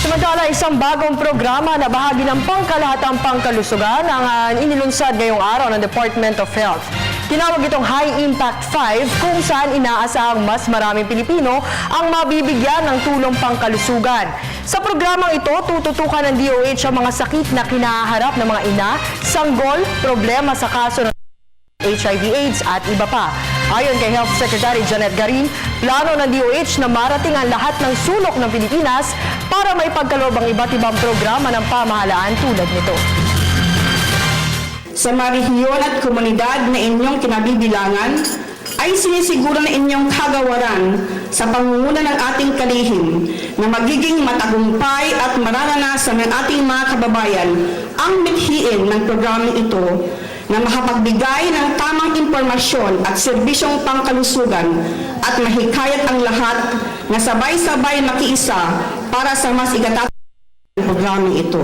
Samantala, isang bagong programa na bahagi ng pangkalahatang pangkalusugan ang inilunsad ngayong araw ng Department of Health. Tinawag itong High Impact 5 kung saan inaasahang mas maraming Pilipino ang mabibigyan ng tulong pangkalusugan. Sa programang ito, tututukan ng DOH ang mga sakit na kinaharap ng mga ina, sanggol, problema sa kaso ng HIV/AIDS at iba pa. Ayon kay Health Secretary Janet Garin, plano ng DOH na marating ang lahat ng sulok ng Pilipinas para maipagkaloob ang iba't ibang programa ng pamahalaan tulad nito. Sa mga rehiyon at komunidad na inyong kinabibilangan, ay sinisiguro na inyong kagawaran sa pangunguna ng ating kalihim na magiging matagumpay at mararanasan ng ating mga kababayan ang mithiin ng programang ito na makapagbigay ng tamang impormasyon at serbisyong pangkalusugan at mahikayat ang lahat na sabay-sabay makiisa para sa mas igatatag ng programang ito.